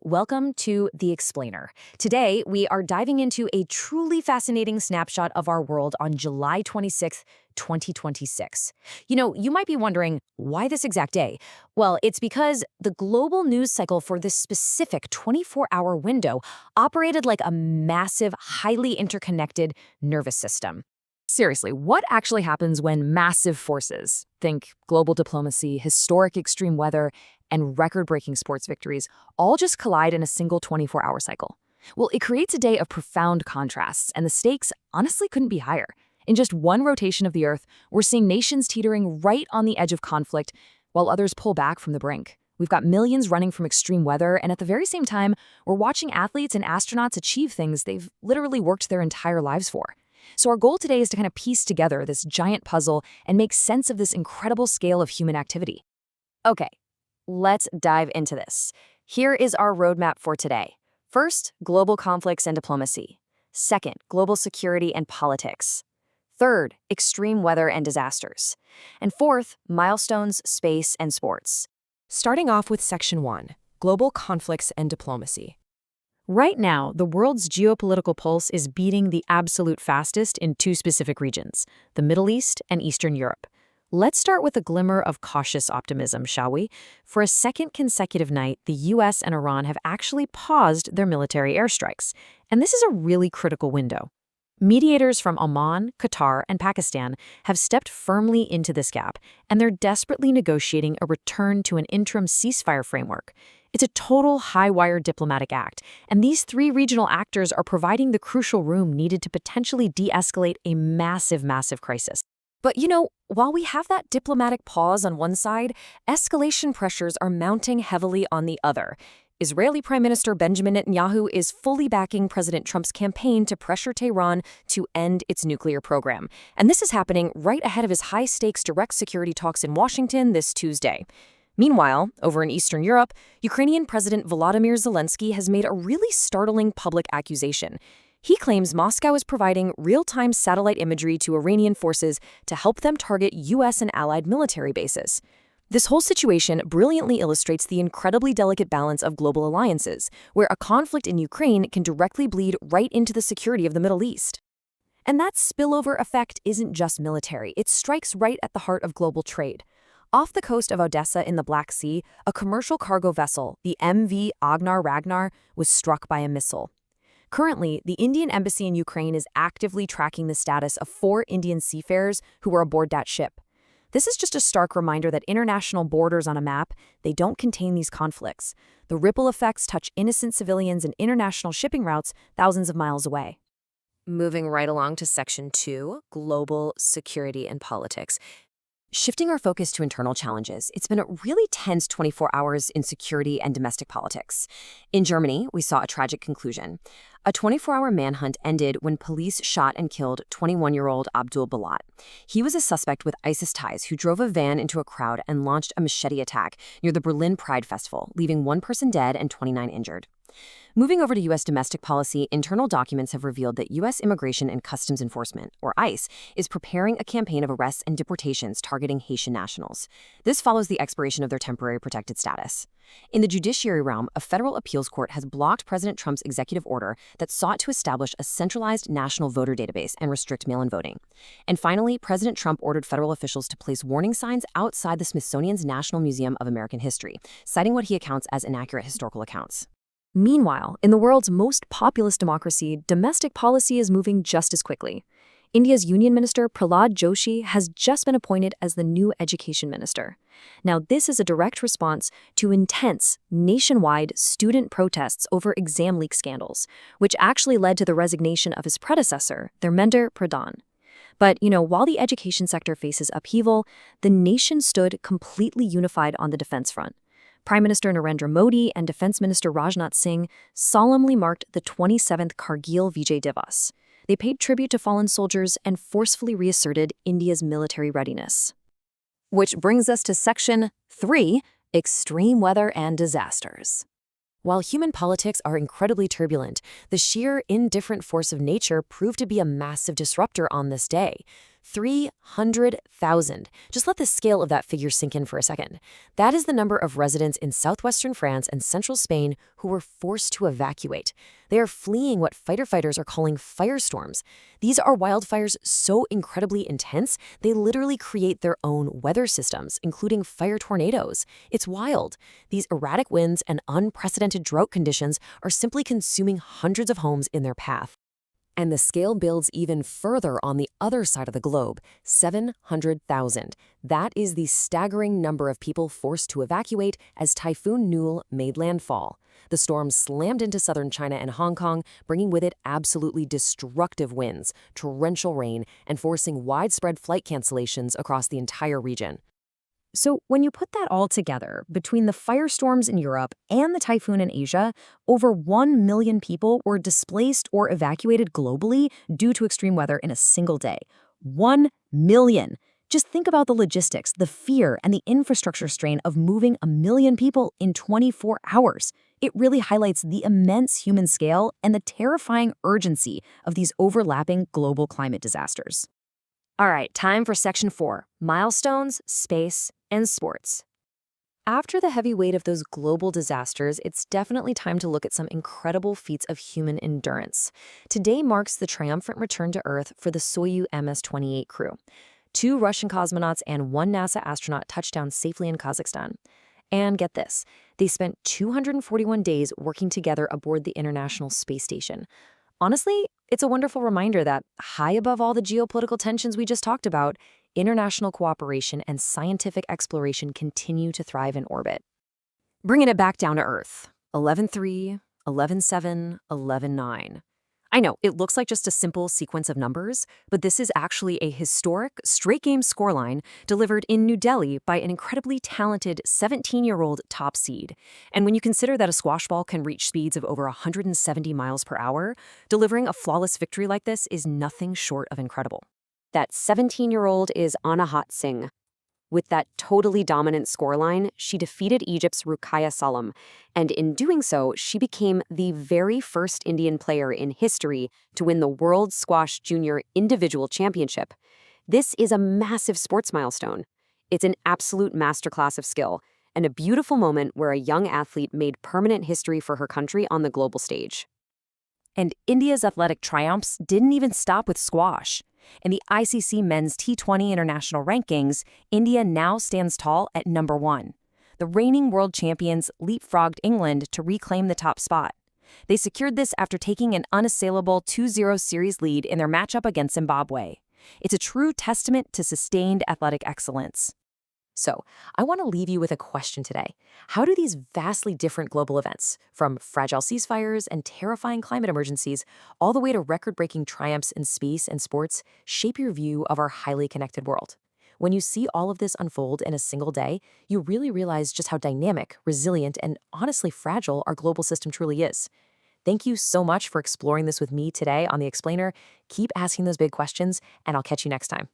welcome to The Explainer. Today, we are diving into a truly fascinating snapshot of our world on July 26th, 2026. You might be wondering, why this exact day? Well, it's because the global news cycle for this specific 24-hour window operated like a massive, highly interconnected nervous system. Seriously, what actually happens when massive forces, think global diplomacy, historic extreme weather, and record-breaking sports victories, all just collide in a single 24-hour cycle? Well, it creates a day of profound contrasts, and the stakes honestly couldn't be higher. In just one rotation of the Earth, we're seeing nations teetering right on the edge of conflict, while others pull back from the brink. We've got millions running from extreme weather, and at the very same time, we're watching athletes and astronauts achieve things they've literally worked their entire lives for. So our goal today is to kind of piece together this giant puzzle and make sense of this incredible scale of human activity. Okay, let's dive into this. Here is our roadmap for today. First, global conflicts and diplomacy. Second, global security and politics. Third, extreme weather and disasters. And fourth, milestones, space, and sports. Starting off with Section 1, Global Conflicts and Diplomacy. Right now, the world's geopolitical pulse is beating the absolute fastest in two specific regions, the Middle East and Eastern Europe. Let's start with a glimmer of cautious optimism, shall we? For a second consecutive night, the US and Iran have actually paused their military airstrikes. And this is a really critical window. Mediators from Oman, Qatar, and Pakistan have stepped firmly into this gap, and they're desperately negotiating a return to an interim ceasefire framework. It's a total high-wire diplomatic act, and these three regional actors are providing the crucial room needed to potentially de-escalate a massive, massive crisis. But while we have that diplomatic pause on one side, escalation pressures are mounting heavily on the other. Israeli Prime Minister Benjamin Netanyahu is fully backing President Trump's campaign to pressure Tehran to end its nuclear program. And this is happening right ahead of his high-stakes direct security talks in Washington this Tuesday. Meanwhile, over in Eastern Europe, Ukrainian President Volodymyr Zelensky has made a really startling public accusation. He claims Moscow is providing real-time satellite imagery to Iranian forces to help them target U.S. and allied military bases. This whole situation brilliantly illustrates the incredibly delicate balance of global alliances, where a conflict in Ukraine can directly bleed right into the security of the Middle East. And that spillover effect isn't just military, it strikes right at the heart of global trade. Off the coast of Odessa in the Black Sea, a commercial cargo vessel, the MV Agnar Ragnar, was struck by a missile. Currently, the Indian embassy in Ukraine is actively tracking the status of 4 Indian seafarers who were aboard that ship. This is just a stark reminder that international borders on a map, they don't contain these conflicts. The ripple effects touch innocent civilians and international shipping routes thousands of miles away. Moving right along to Section 2, Global Security and Politics. Shifting our focus to internal challenges, it's been a really tense 24 hours in security and domestic politics. In Germany, we saw a tragic conclusion. A 24-hour manhunt ended when police shot and killed 21-year-old Abdul Balat. He was a suspect with ISIS ties who drove a van into a crowd and launched a machete attack near the Berlin Pride Festival, leaving 1 person dead and 29 injured. Moving over to U.S. domestic policy, internal documents have revealed that U.S. Immigration and Customs Enforcement, or ICE, is preparing a campaign of arrests and deportations targeting Haitian nationals. This follows the expiration of their temporary protected status. In the judiciary realm, a federal appeals court has blocked President Trump's executive order that sought to establish a centralized national voter database and restrict mail-in voting. And finally, President Trump ordered federal officials to place warning signs outside the Smithsonian's National Museum of American History, citing what he accounts as inaccurate historical accounts. Meanwhile, in the world's most populous democracy, domestic policy is moving just as quickly. India's Union Minister Prahlad Joshi has just been appointed as the new education minister. Now, this is a direct response to intense, nationwide student protests over exam leak scandals, which actually led to the resignation of his predecessor, Dharmendra Pradhan. But, while the education sector faces upheaval, the nation stood completely unified on the defense front. Prime Minister Narendra Modi and Defense Minister Rajnath Singh solemnly marked the 27th Kargil Vijay Divas. They paid tribute to fallen soldiers and forcefully reasserted India's military readiness. Which brings us to Section 3, Extreme Weather and Disasters. While human politics are incredibly turbulent, the sheer indifferent force of nature proved to be a massive disruptor on this day. 300,000. Just let the scale of that figure sink in for a second. That is the number of residents in southwestern France and central Spain who were forced to evacuate. They are fleeing what fighter fighters are calling firestorms. These are wildfires so incredibly intense, they literally create their own weather systems, including fire tornadoes. It's wild. These erratic winds and unprecedented drought conditions are simply consuming hundreds of homes in their path. And the scale builds even further on the other side of the globe, 700,000. That is the staggering number of people forced to evacuate as Typhoon Nul made landfall. The storm slammed into southern China and Hong Kong, bringing with it absolutely destructive winds, torrential rain, and forcing widespread flight cancellations across the entire region. So when you put that all together, between the firestorms in Europe and the typhoon in Asia, over 1 million people were displaced or evacuated globally due to extreme weather in a single day. 1 million! Just think about the logistics, the fear, and the infrastructure strain of moving 1 million people in 24 hours. It really highlights the immense human scale and the terrifying urgency of these overlapping global climate disasters. All right, time for Section 4, Milestones, Space, and Sports. After the heavy weight of those global disasters, it's definitely time to look at some incredible feats of human endurance. Today marks the triumphant return to Earth for the Soyuz MS-28 crew. 2 Russian cosmonauts and 1 NASA astronaut touched down safely in Kazakhstan. And get this, they spent 241 days working together aboard the International Space Station. Honestly, it's a wonderful reminder that, high above all the geopolitical tensions we just talked about, international cooperation and scientific exploration continue to thrive in orbit. Bringing it back down to Earth. 11-3, 11-7, 11-9. I know, it looks like just a simple sequence of numbers, but this is actually a historic, straight-game scoreline delivered in New Delhi by an incredibly talented 17-year-old top seed. And when you consider that a squash ball can reach speeds of over 170 miles per hour, delivering a flawless victory like this is nothing short of incredible. That 17-year-old is Anahat Singh. With that totally dominant scoreline, she defeated Egypt's Ruqayya Salam, and in doing so, she became the very first Indian player in history to win the World Squash Junior Individual Championship. This is a massive sports milestone. It's an absolute masterclass of skill, and a beautiful moment where a young athlete made permanent history for her country on the global stage. And India's athletic triumphs didn't even stop with squash. In the ICC Men's T20 International Rankings, India now stands tall at number 1. The reigning world champions leapfrogged England to reclaim the top spot. They secured this after taking an unassailable 2-0 series lead in their matchup against Zimbabwe. It's a true testament to sustained athletic excellence. So, I want to leave you with a question today. How do these vastly different global events, from fragile ceasefires and terrifying climate emergencies, all the way to record-breaking triumphs in space and sports, shape your view of our highly connected world? When you see all of this unfold in a single day, you really realize just how dynamic, resilient, and honestly fragile our global system truly is. Thank you so much for exploring this with me today on The Explainer. Keep asking those big questions, and I'll catch you next time.